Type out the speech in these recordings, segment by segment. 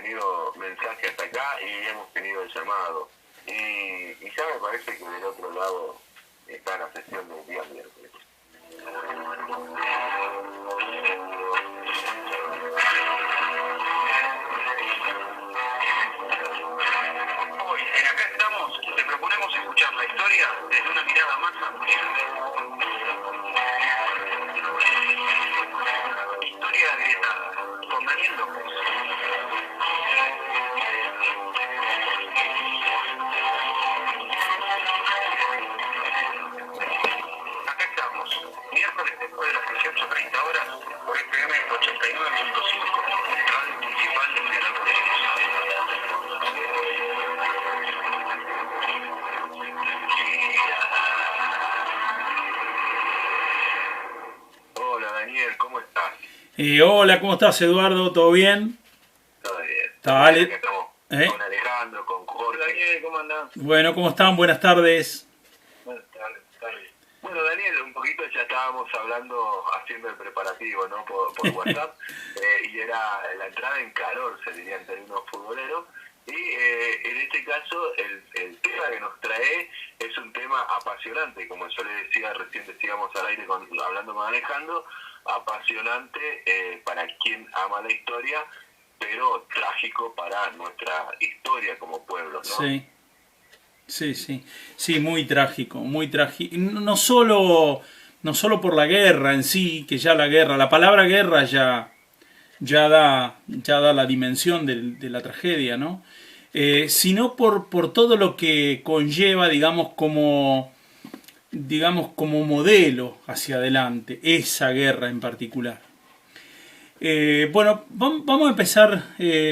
tenido mensaje hasta acá y hemos tenido el llamado. Y ya me parece que del otro lado está la sesión del día miércoles. Hoy, en Acá Estamos, te proponemos escuchar la historia desde una mirada más amplia. Historia agrietada, con Daniel López. Acá estamos, miércoles después de las 18:30 horas, por FM 89.5, Radio Municipal de General Pico. Hola Daniel, ¿cómo estás? Hola, ¿cómo estás, Eduardo? ¿Todo bien? Todo bien. Dale. Estamos con Alejandro, con Jorge. Daniel, ¿cómo andás? Bueno, ¿cómo están? Buenas tardes. Buenas tardes. Bueno, Daniel, un poquito ya estábamos hablando, haciendo el preparativo, ¿no? Por WhatsApp, y era la entrada en calor, se diría en términos futboleros. Y en este caso, el tema que nos trae es un tema apasionante, como yo le decía, recién decíamos al aire hablando con Alejandro, apasionante para quien ama la historia, pero trágico para nuestra historia como pueblo, ¿no? Sí. Sí, muy trágico, muy trágico. No solo por la guerra en sí, que ya la palabra guerra ya da la dimensión de la tragedia, ¿no? Sino por todo lo que conlleva, digamos, como modelo hacia adelante, esa guerra en particular. Bueno, vamos a empezar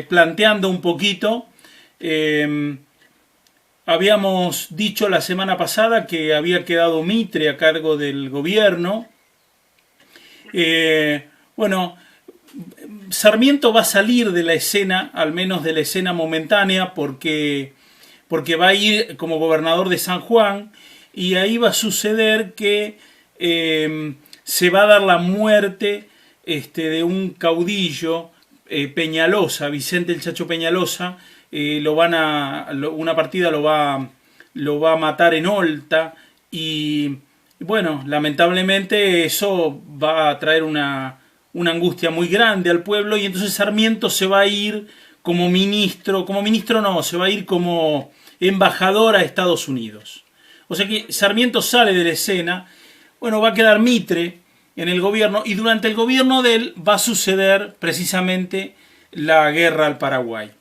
planteando un poquito. Habíamos dicho la semana pasada que había quedado Mitre a cargo del gobierno. Bueno, Sarmiento va a salir de la escena, al menos de la escena momentánea, porque va a ir como gobernador de San Juan, y ahí va a suceder que se va a dar la muerte de un caudillo, Peñalosa, Vicente el Chacho Peñalosa. Una partida lo va a matar en Olta, y bueno, lamentablemente eso va a traer una angustia muy grande al pueblo, y entonces Sarmiento se va a ir se va a ir como embajador a Estados Unidos. O sea que Sarmiento sale de la escena. Bueno, va a quedar Mitre en el gobierno, y durante el gobierno de él va a suceder precisamente la guerra al Paraguay,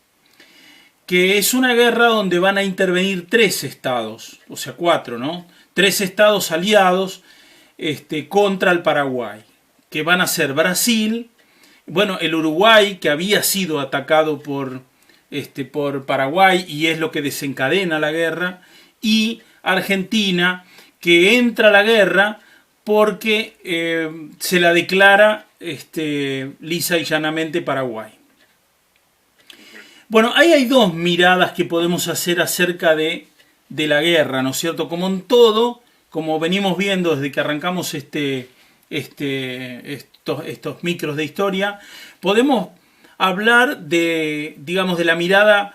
que es una guerra donde van a intervenir 3 estados, o sea 4, ¿no? 3 estados aliados contra el Paraguay, que van a ser Brasil, bueno, el Uruguay, que había sido atacado por Paraguay y es lo que desencadena la guerra, y Argentina, que entra a la guerra porque se la declara lisa y llanamente Paraguay. Bueno, ahí hay 2 miradas que podemos hacer acerca de la guerra, ¿no es cierto? Como en todo, como venimos viendo desde que arrancamos estos micros de historia, podemos hablar de la mirada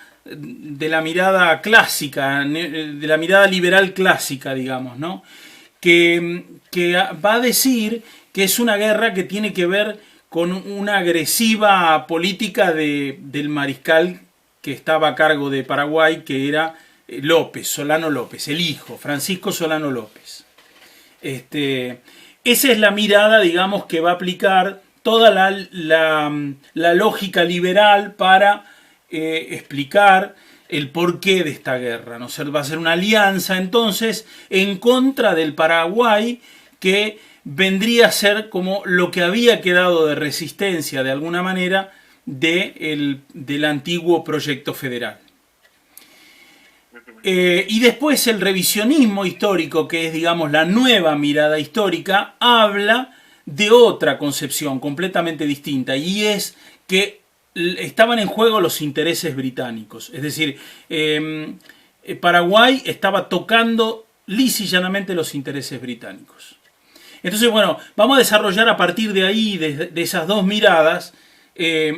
clásica, de la mirada liberal clásica, digamos, ¿no? Que va a decir que es una guerra que tiene que ver con una agresiva política del mariscal que estaba a cargo de Paraguay, que era Solano López, el hijo, Francisco Solano López. Esa es la mirada, digamos, que va a aplicar toda la lógica liberal para explicar el porqué de esta guerra, ¿no? Va a ser una alianza, entonces, en contra del Paraguay, que vendría a ser como lo que había quedado de resistencia, de alguna manera, del antiguo proyecto federal. Y después el revisionismo histórico, que es, digamos, la nueva mirada histórica, habla de otra concepción completamente distinta, y es que estaban en juego los intereses británicos. Es decir, Paraguay estaba tocando lisa y llanamente los intereses británicos. Entonces, bueno, vamos a desarrollar a partir de ahí, de esas 2 miradas,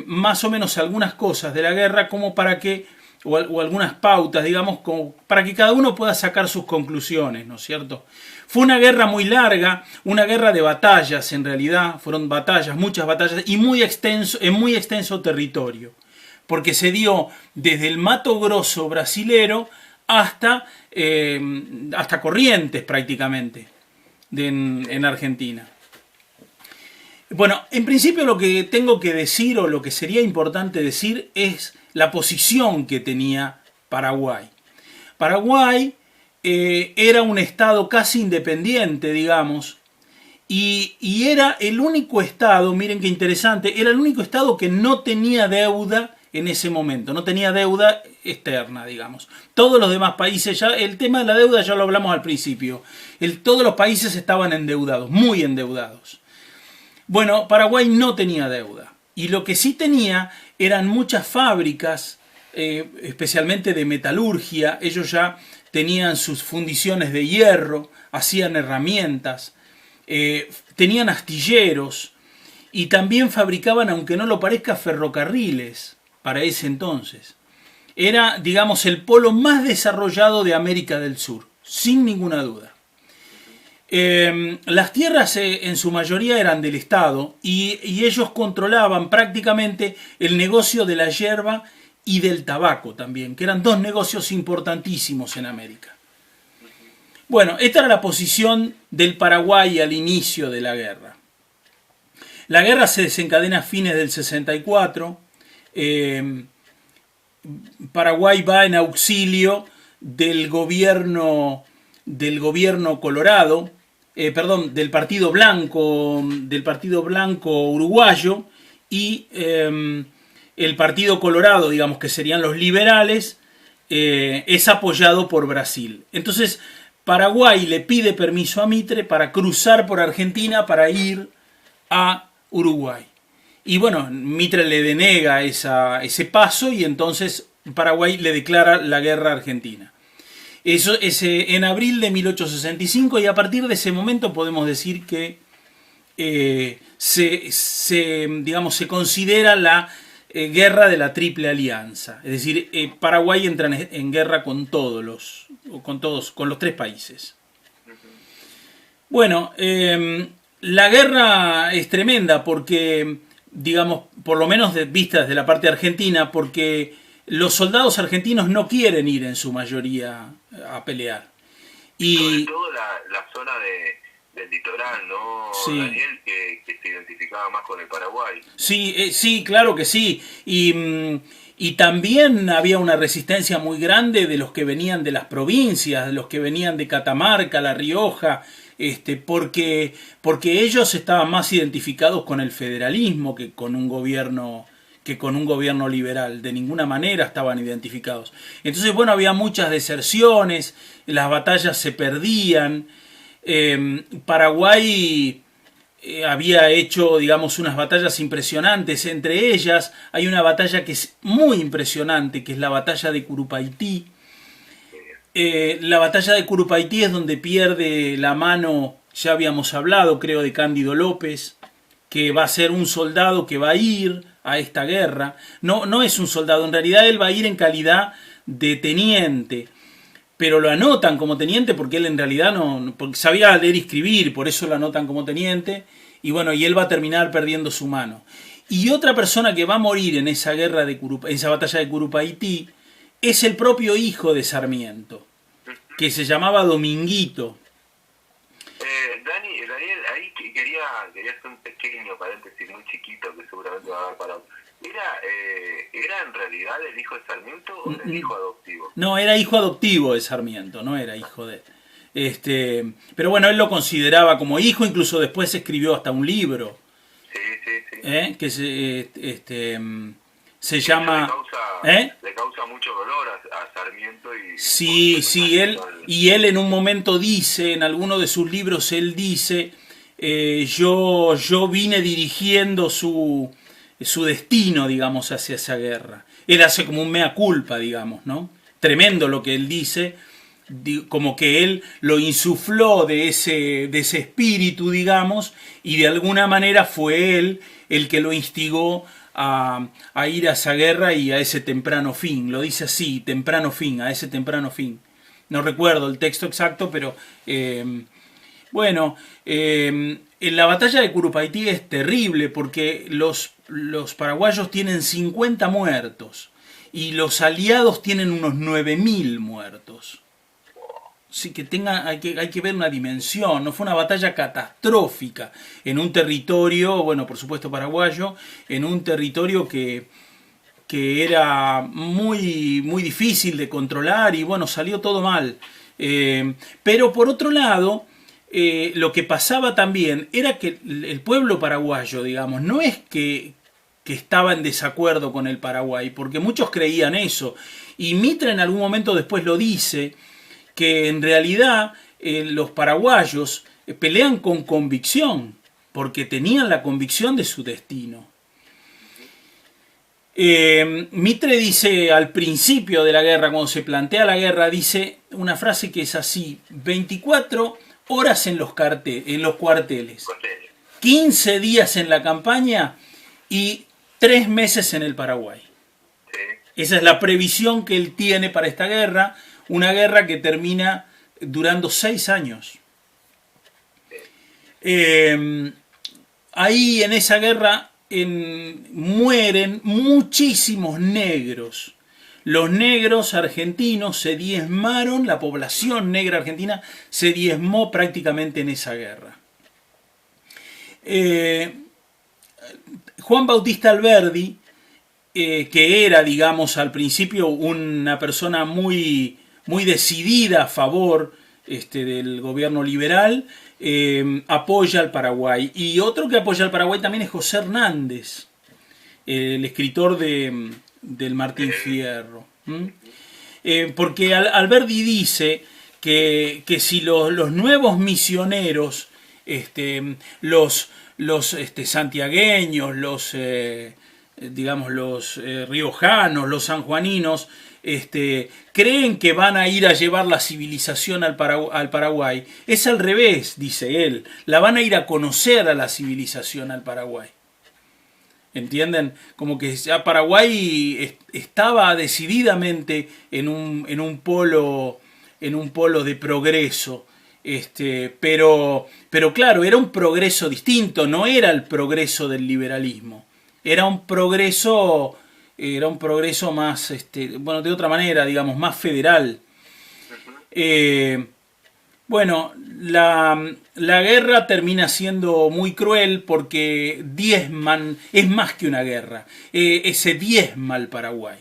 más o menos algunas cosas de la guerra como para que, o algunas pautas, digamos, como para que cada uno pueda sacar sus conclusiones, ¿no es cierto? Fue una guerra muy larga, una guerra de batallas en realidad, fueron batallas, muchas batallas, y en muy extenso territorio, porque se dio desde el Mato Grosso brasilero hasta Corrientes prácticamente, en Argentina. Bueno, en principio lo que tengo que decir, o lo que sería importante decir, es la posición que tenía Paraguay. Paraguay era un estado casi independiente, digamos, y era el único estado, miren qué interesante, era el único estado que no tenía deuda en ese momento, no tenía deuda externa, digamos. Todos los demás países, ya el tema de la deuda ya lo hablamos al principio, todos los países estaban endeudados, muy endeudados. Bueno, Paraguay no tenía deuda, y lo que sí tenía eran muchas fábricas, especialmente de metalurgia. Ellos ya tenían sus fundiciones de hierro, hacían herramientas, tenían astilleros y también fabricaban, aunque no lo parezca, ferrocarriles para ese entonces. Era, digamos, el polo más desarrollado de América del Sur, sin ninguna duda. Las tierras en su mayoría eran del Estado y ellos controlaban prácticamente el negocio de la hierba y del tabaco también, que eran dos negocios importantísimos en América. Bueno, esta era la posición del Paraguay al inicio de la guerra. La guerra se desencadena a fines del 64. Paraguay va en auxilio del gobierno colorado, del Partido Blanco uruguayo, y el Partido Colorado, digamos que serían los liberales, es apoyado por Brasil. Entonces Paraguay le pide permiso a Mitre para cruzar por Argentina para ir a Uruguay. Y bueno, Mitre le denega ese paso y entonces Paraguay le declara la guerra a Argentina. Eso es en abril de 1865 y a partir de ese momento podemos decir que se considera la guerra de la Triple Alianza. Es decir, Paraguay entra en guerra con los tres países. Bueno, la guerra es tremenda porque, digamos, por lo menos vista desde la parte argentina, porque los soldados argentinos no quieren ir en su mayoría a pelear. Y sobre todo la zona del litoral, ¿no, sí, Daniel? Que se identificaba más con el Paraguay. Sí, sí, claro que sí. Y también había una resistencia muy grande de los que venían de las provincias, de los que venían de Catamarca, La Rioja, porque ellos estaban más identificados con el federalismo que con un gobierno liberal. De ninguna manera estaban identificados. Entonces, bueno, había muchas deserciones, las batallas se perdían. Paraguay había hecho, digamos, unas batallas impresionantes. Entre ellas hay una batalla que es muy impresionante, que es la batalla de Curupaytí. La batalla de Curupaytí es donde pierde la mano, ya habíamos hablado, creo, de Cándido López, que va a ser un soldado que va a ir a esta guerra. No es un soldado, en realidad él va a ir en calidad de teniente, pero lo anotan como teniente porque él en realidad porque sabía leer y escribir, por eso lo anotan como teniente, y bueno, y él va a terminar perdiendo su mano. Y otra persona que va a morir en esa guerra en esa batalla de Curupaytí es el propio hijo de Sarmiento, que se llamaba Dominguito. Daniel, ahí quería hacer un pequeño paréntesis muy chiquito que seguramente va a dar para... ¿Era en realidad el hijo de Sarmiento o era el hijo adoptivo? No, era hijo adoptivo de Sarmiento, no era hijo de... pero bueno, él lo consideraba como hijo, incluso después escribió hasta un libro. Sí. Que se llama... Le causa mucho dolor a Sarmiento. Sí, él en un momento dice, en alguno de sus libros él dice, yo vine dirigiendo su destino, digamos, hacia esa guerra. Él hace como un mea culpa, digamos, ¿no? Tremendo lo que él dice, como que él lo insufló de ese espíritu, digamos, y de alguna manera fue él el que lo instigó a ir a esa guerra y a ese temprano fin. Lo dice así, temprano fin, a ese temprano fin. No recuerdo el texto exacto, pero bueno, en la batalla de Curupaytí es terrible porque los paraguayos tienen 50 muertos y los aliados tienen unos 9.000 muertos. Sí, que hay que ver una dimensión. No fue una batalla catastrófica en un territorio, bueno, por supuesto paraguayo, en un territorio que era muy, muy difícil de controlar y bueno, salió todo mal. Pero por otro lado, lo que pasaba también era que el pueblo paraguayo, digamos, no es que estaba en desacuerdo con el Paraguay, porque muchos creían eso. Y Mitre en algún momento después lo dice, que en realidad los paraguayos pelean con convicción, porque tenían la convicción de su destino. Mitre dice al principio de la guerra, cuando se plantea la guerra, dice una frase que es así: 24 horas en los cuarteles, 15 días en la campaña y 3 meses en el Paraguay. Esa es la previsión que él tiene para esta guerra, una guerra que termina durando 6 años. Ahí en esa guerra mueren muchísimos negros. Los negros argentinos se diezmaron, la población negra argentina se diezmó prácticamente en esa guerra. Juan Bautista Alberdi, que era, digamos, al principio una persona muy, muy decidida a favor del gobierno liberal, apoya al Paraguay. Y otro que apoya al Paraguay también es José Hernández, el escritor del Martín Fierro. Porque Alberdi dice que si los nuevos misioneros, los santiagueños, los riojanos, los sanjuaninos, creen que van a ir a llevar la civilización al Paraguay. Es al revés, dice él. La van a ir a conocer a la civilización al Paraguay. ¿Entienden? Como que ya Paraguay estaba decididamente en un polo de progreso. Pero claro, era un progreso distinto, no era el progreso del liberalismo. Era un progreso más, de otra manera, digamos, más federal. Bueno, la guerra termina siendo muy cruel porque diezman, es más que una guerra, se diezma al Paraguay.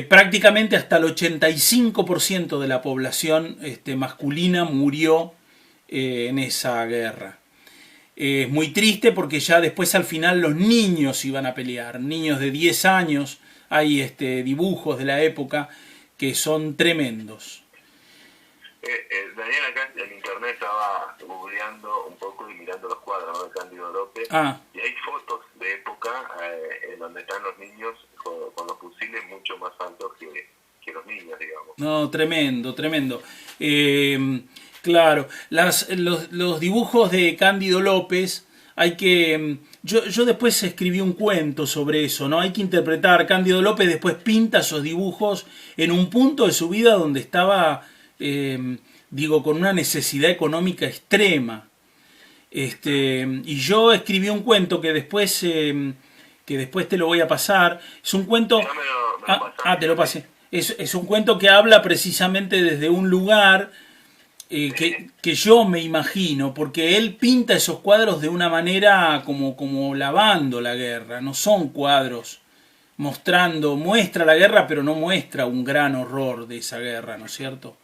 Prácticamente hasta el 85% de la población masculina murió en esa guerra. Es muy triste porque ya después al final los niños iban a pelear, niños de 10 años, hay dibujos de la época que son tremendos. Daniel, acá en internet estaba googleando un poco y mirando los cuadros, ¿no?, de Cándido López, y hay fotos de época en donde están los niños con los fusiles mucho más altos que los niños, digamos. No, tremendo, tremendo. Claro, los dibujos de Cándido López, hay que... Yo después escribí un cuento sobre eso, ¿no? Hay que interpretar. Cándido López después pinta esos dibujos en un punto de su vida donde estaba, con una necesidad económica extrema. Y yo escribí un cuento que después te lo voy a pasar. Es un cuento... te lo pasé. Es un cuento que habla precisamente desde un lugar... que yo me imagino, porque él pinta esos cuadros de una manera como lavando la guerra, no son cuadros muestra la guerra, pero no muestra un gran horror de esa guerra, ¿no es cierto?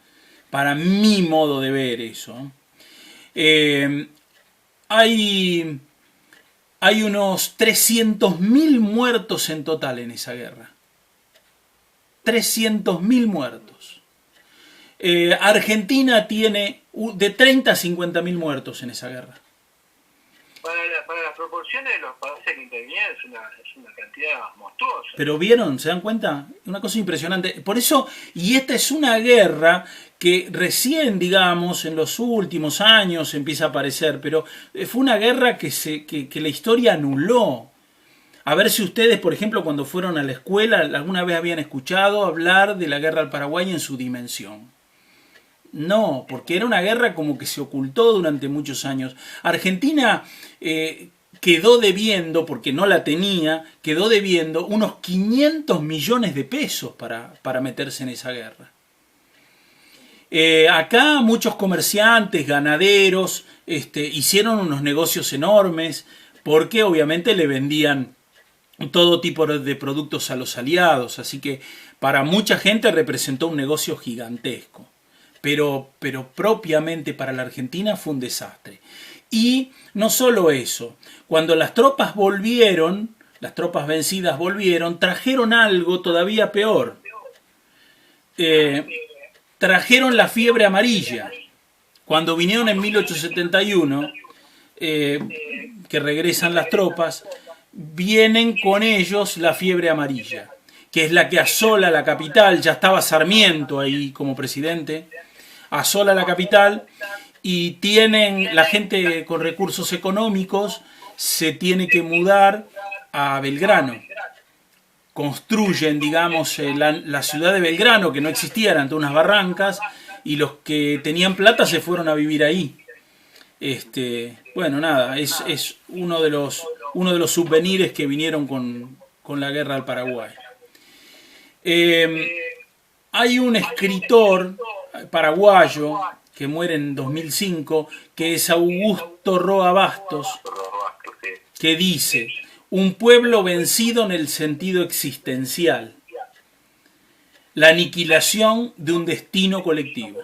Para mi modo de ver eso. Hay unos 300.000 muertos en total en esa guerra. 300.000 muertos. Argentina tiene de 30 a 50.000 muertos en esa guerra. Para las proporciones de los países que intervienen es una cantidad monstruosa. Pero ¿vieron? ¿Se dan cuenta? Una cosa impresionante. Por eso, y esta es una guerra que recién, digamos, en los últimos años empieza a aparecer, pero fue una guerra que la historia anuló. A ver si ustedes, por ejemplo, cuando fueron a la escuela, alguna vez habían escuchado hablar de la guerra al Paraguay en su dimensión. No, porque era una guerra como que se ocultó durante muchos años. Argentina quedó debiendo, porque no la tenía, quedó debiendo unos 500 millones de pesos para meterse en esa guerra. Acá muchos comerciantes, ganaderos, hicieron unos negocios enormes porque obviamente le vendían todo tipo de productos a los aliados, así que para mucha gente representó un negocio gigantesco, pero propiamente para la Argentina fue un desastre. Y no solo eso, cuando las tropas volvieron, las tropas vencidas volvieron, trajeron algo todavía peor. Trajeron la fiebre amarilla. Cuando vinieron en 1871, que regresan las tropas, vienen con ellos la fiebre amarilla, que es la que asola la capital. Ya estaba Sarmiento ahí como presidente, asola la capital y tienen la gente con recursos económicos se tiene que mudar a Belgrano. Construyen, digamos, la ciudad de Belgrano, que no existía, eran todas unas barrancas, y los que tenían plata se fueron a vivir ahí. Bueno, nada, es uno de los souvenirs que vinieron con la guerra al Paraguay. Hay un escritor paraguayo que muere en 2005, que es Augusto Roa Bastos, que dice: un pueblo vencido en el sentido existencial, la aniquilación de un destino colectivo.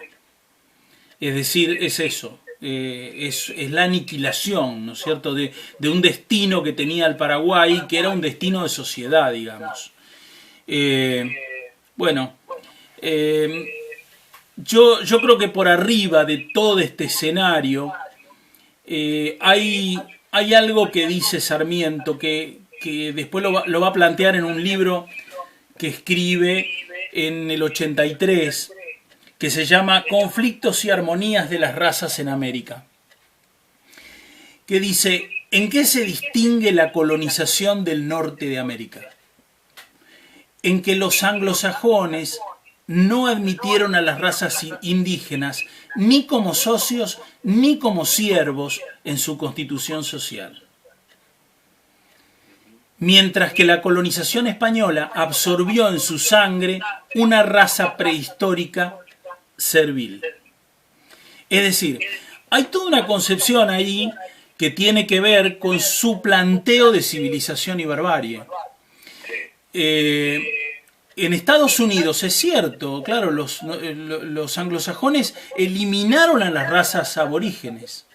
Es decir, es eso, es la aniquilación, ¿no es cierto?, de un destino que tenía el Paraguay, que era un destino de sociedad, digamos. Yo creo que por arriba de todo este escenario hay algo que dice Sarmiento que después lo va a plantear en un libro que escribe en el 83, que se llama Conflictos y armonías de las razas en América, que dice: ¿en qué se distingue la colonización del norte de América? En que los anglosajones no admitieron a las razas indígenas ni como socios ni como siervos en su constitución social. Mientras que la colonización española absorbió en su sangre una raza prehistórica servil. Es decir, hay toda una concepción ahí que tiene que ver con su planteo de civilización y barbarie. En Estados Unidos es cierto, claro, los anglosajones eliminaron a las razas aborígenes.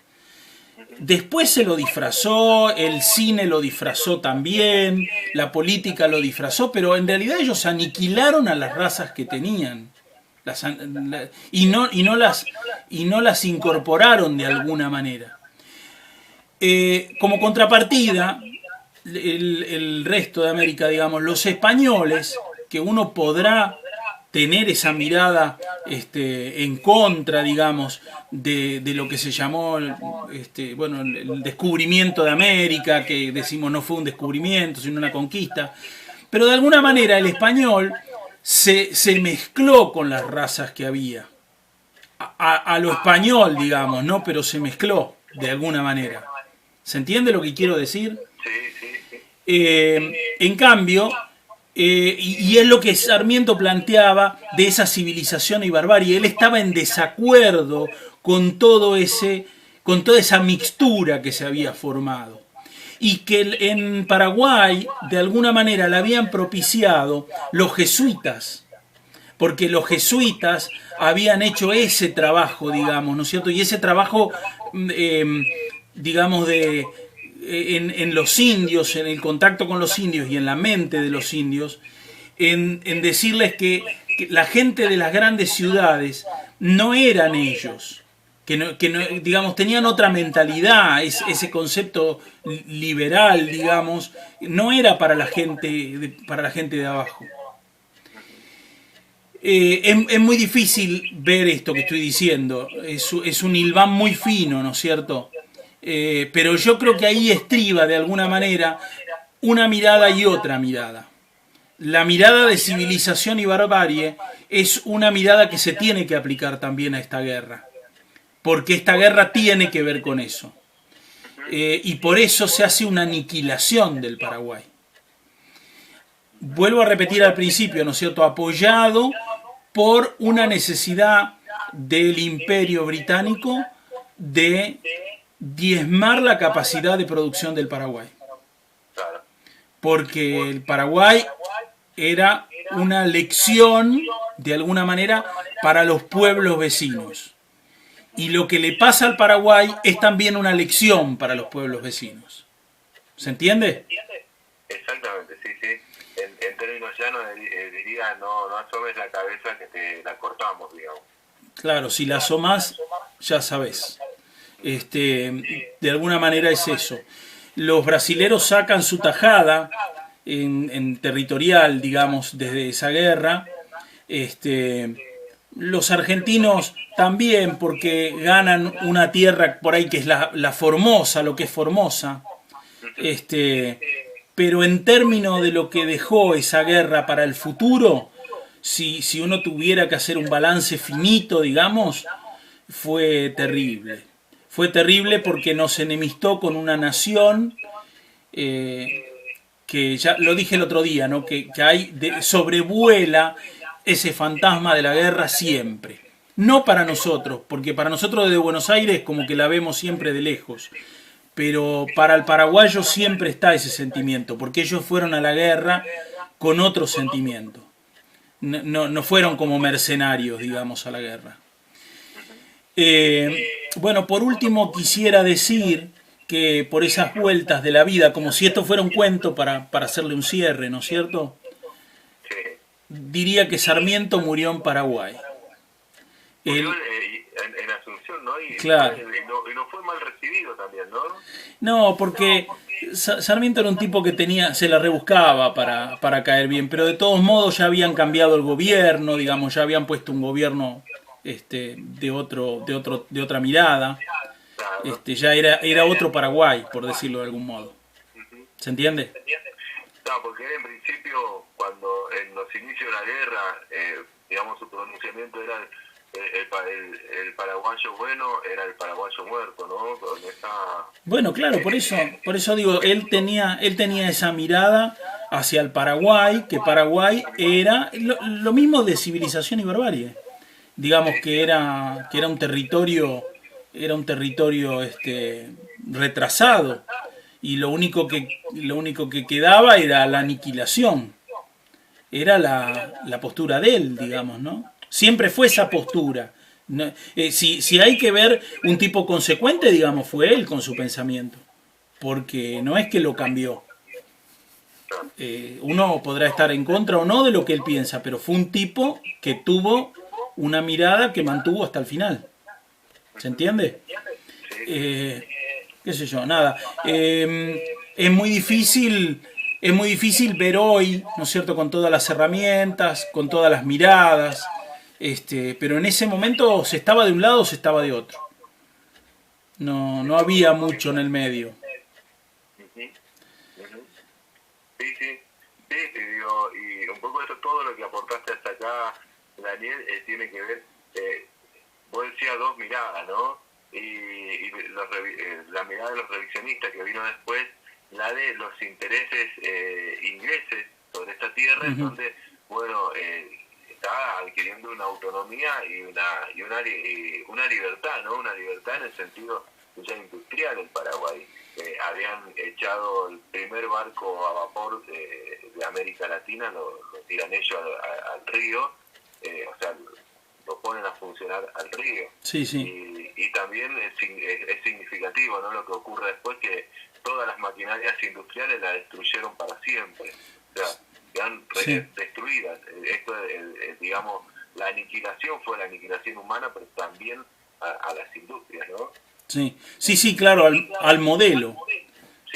Después se lo disfrazó, el cine lo disfrazó también, la política lo disfrazó, pero en realidad ellos aniquilaron a las razas que tenían y no las incorporaron de alguna manera. Como contrapartida, el resto de América, digamos, los españoles, que uno podrá tener esa mirada en contra, digamos, de lo que se llamó el descubrimiento de América, que decimos no fue un descubrimiento, sino una conquista, pero de alguna manera el español se mezcló con las razas que había, a lo español, digamos, ¿no? Pero se mezcló de alguna manera. ¿Se entiende lo que quiero decir? En cambio, y es lo que Sarmiento planteaba de esa civilización y barbarie. Él estaba en desacuerdo con toda esa mixtura que se había formado. Y que en Paraguay, de alguna manera, la habían propiciado los jesuitas. Porque los jesuitas habían hecho ese trabajo, digamos, ¿no es cierto? Y ese trabajo, digamos, en los indios, en el contacto con los indios y en la mente de los indios, en decirles que la gente de las grandes ciudades no eran ellos, que no, digamos, tenían otra mentalidad, ese concepto liberal, digamos, no era para la gente de abajo. Es muy difícil ver esto que estoy diciendo, es un hilván muy fino, ¿no es cierto? Pero yo creo que ahí estriba de alguna manera una mirada y otra mirada. La mirada de civilización y barbarie es una mirada que se tiene que aplicar también a esta guerra, porque esta guerra tiene que ver con eso. Y por eso se hace una aniquilación del Paraguay. Vuelvo a repetir al principio, ¿no es cierto?, apoyado por una necesidad del Imperio Británico de diezmar la capacidad de producción del Paraguay. Porque el Paraguay era una lección, de alguna manera, para los pueblos vecinos. Y lo que le pasa al Paraguay es también una lección para los pueblos vecinos. ¿Se entiende? Exactamente, sí, sí. En términos llanos diría, no asomes la cabeza que te la cortamos, digamos. Claro, si la asomás, ya sabes. De alguna manera es eso. Los brasileros sacan su tajada en territorial, digamos, desde esa guerra. Los argentinos también, porque ganan una tierra por ahí que es la Formosa, lo que es Formosa. Pero en términos de lo que dejó esa guerra para el futuro, si uno tuviera que hacer un balance finito, digamos, fue terrible. Fue terrible porque nos enemistó con una nación que ya lo dije el otro día, ¿no? que sobrevuela ese fantasma de la guerra siempre. No para nosotros, porque para nosotros desde Buenos Aires como que la vemos siempre de lejos. Pero para el paraguayo siempre está ese sentimiento, porque ellos fueron a la guerra con otro sentimiento. No fueron como mercenarios, digamos, a la guerra. Bueno, por último quisiera decir que por esas vueltas de la vida, como si esto fuera un cuento para hacerle un cierre, ¿no es cierto? Diría que Sarmiento murió en Paraguay. Murió en Asunción, ¿no? Claro. Y no fue mal recibido también, ¿no? No, porque Sarmiento era un tipo que se la rebuscaba para caer bien, pero de todos modos ya habían cambiado el gobierno, digamos, ya habían puesto un gobierno de otra mirada. Ya era otro Paraguay, por decirlo de algún modo. ¿Se entiende? No, porque en principio, cuando en los inicios de la guerra, digamos, su pronunciamiento era el paraguayo bueno, era el paraguayo muerto, ¿no? Con esa... Bueno, claro, por eso digo, él tenía esa mirada hacia el Paraguay, que Paraguay era lo mismo de civilización y barbarie. Digamos que era un territorio retrasado, y lo único que quedaba era la aniquilación. Era la postura de él, digamos, ¿no? Siempre fue esa postura. No, si hay que ver un tipo consecuente, digamos, fue él con su pensamiento. Porque no es que lo cambió. Uno podrá estar en contra o no de lo que él piensa, pero fue un tipo que tuvo una mirada que mantuvo hasta el final. ¿Se entiende? Qué sé yo, nada. Es muy difícil ver hoy, ¿no es cierto?, con todas las herramientas, con todas las miradas, pero en ese momento se estaba de un lado o se estaba de otro. No había mucho en el medio. Sí, te digo, y un poco de todo lo que aportaste hasta acá, Daniel, tiene que ver, vos decías dos miradas, ¿no? Y la mirada de los revisionistas que vino después, la de los intereses ingleses sobre esta tierra, en donde, bueno, está adquiriendo una autonomía y una libertad, ¿no? Una libertad en el sentido ya industrial en Paraguay. Habían echado el primer barco a vapor de América Latina, lo tiran ellos al río, o sea, lo ponen a funcionar al río. Sí, sí. Y también es significativo, ¿no?, lo que ocurre después, que todas las maquinarias industriales la destruyeron para siempre. O sea, quedan destruidas. Esto, digamos, la aniquilación fue la aniquilación humana, pero también a las industrias, ¿no? Sí, claro, al modelo.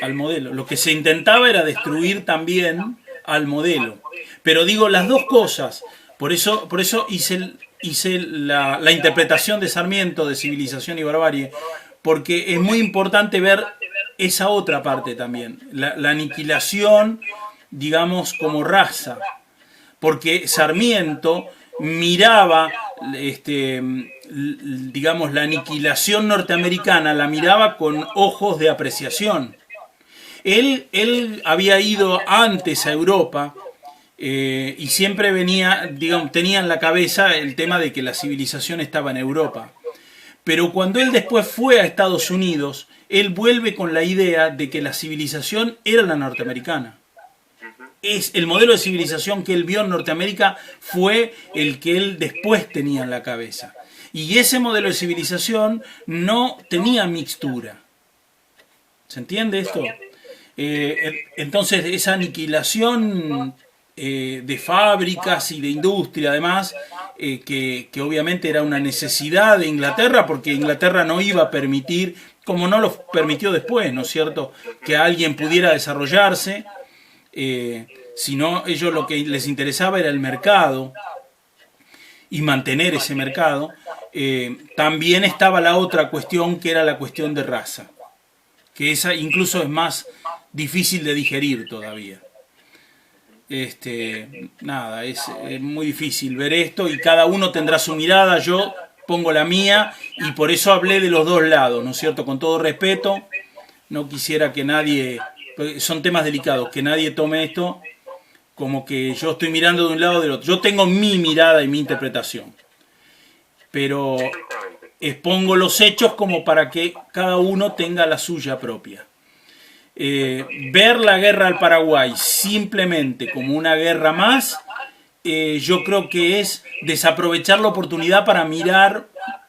Al modelo. Lo que se intentaba era destruir también al modelo. Pero digo las dos cosas. Por eso hice la interpretación de Sarmiento de civilización y barbarie, porque es muy importante ver esa otra parte también, la aniquilación, digamos, como raza, porque Sarmiento miraba, digamos, la aniquilación norteamericana, la miraba con ojos de apreciación. Él había ido antes a Europa y siempre venía, digamos, tenía en la cabeza el tema de que la civilización estaba en Europa. Pero cuando él después fue a Estados Unidos, él vuelve con la idea de que la civilización era la norteamericana. Es el modelo de civilización que él vio en Norteamérica fue el que él después tenía en la cabeza. Y ese modelo de civilización no tenía mixtura. ¿Se entiende esto? Entonces esa aniquilación de fábricas y de industria además, que obviamente era una necesidad de Inglaterra, porque Inglaterra no iba a permitir, como no lo permitió después, ¿no es cierto?, que alguien pudiera desarrollarse, sino ellos lo que les interesaba era el mercado y mantener ese mercado. También estaba la otra cuestión, que era la cuestión de raza, que esa incluso es más difícil de digerir todavía. Nada, es muy difícil ver esto y cada uno tendrá su mirada. Yo pongo la mía y por eso hablé de los dos lados, ¿no es cierto? Con todo respeto, no quisiera que nadie, son temas delicados, que nadie tome esto como que yo estoy mirando de un lado o del otro. Yo tengo mi mirada y mi interpretación, pero expongo los hechos como para que cada uno tenga la suya propia. Ver la guerra al Paraguay simplemente como una guerra más, yo creo que es desaprovechar la oportunidad para mirar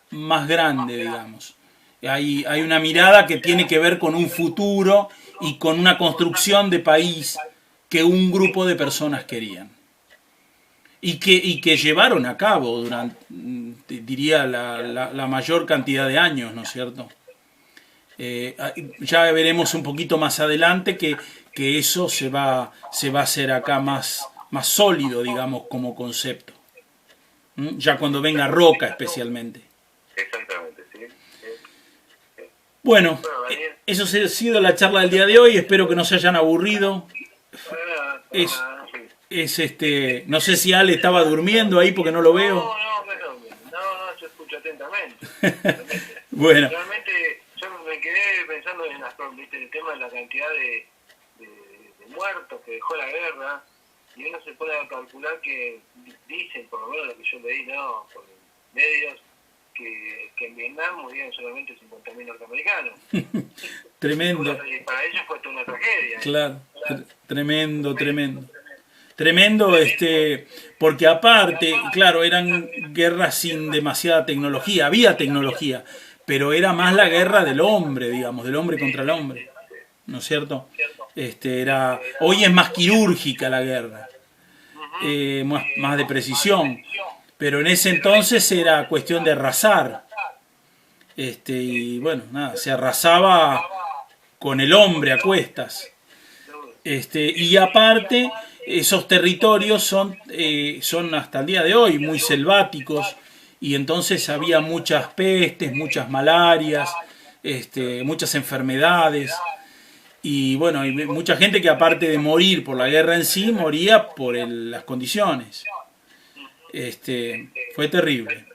más grande, digamos. Hay una mirada que tiene que ver con un futuro y con una construcción de país que un grupo de personas querían. Y que llevaron a cabo durante, diría, la mayor cantidad de años, ¿no es cierto? Ya veremos un poquito más adelante que eso se va a hacer acá más sólido, digamos, como concepto. Ya cuando venga Roca especialmente. Exactamente, sí. Bueno, eso ha sido la charla del día de hoy. Espero que no se hayan aburrido. No sé si Ale estaba durmiendo ahí porque no lo veo. No, yo escucho atentamente. Bueno. Realmente yo me quedé pensando en el tema de la cantidad de muertos que dejó la guerra, y uno se pone a calcular que dicen, por lo menos lo que yo leí, ¿no?, por medios, que en Vietnam murieron solamente 50.000 norteamericanos. Tremendo. Y para ellos fue toda una tragedia. Claro, tremendo. Tremendo, porque aparte, claro, eran guerras sin demasiada tecnología, había tecnología, pero era más la guerra del hombre, digamos, del hombre contra el hombre, ¿no es cierto? Hoy es más quirúrgica la guerra, más de precisión, pero en ese entonces era cuestión de arrasar, y bueno, nada, se arrasaba con el hombre a cuestas, y aparte esos territorios son hasta el día de hoy muy selváticos, y entonces había muchas pestes, muchas malarias, muchas enfermedades, y bueno, hay mucha gente que aparte de morir por la guerra en sí, moría por las condiciones. Fue terrible.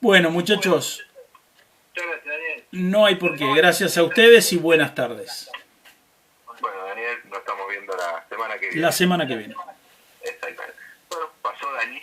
Bueno, muchachos, no hay por qué. Gracias a ustedes y buenas tardes. Bueno, Daniel, nos estamos viendo la semana que viene. La semana que viene. Exactamente. Bueno, pasó Dani.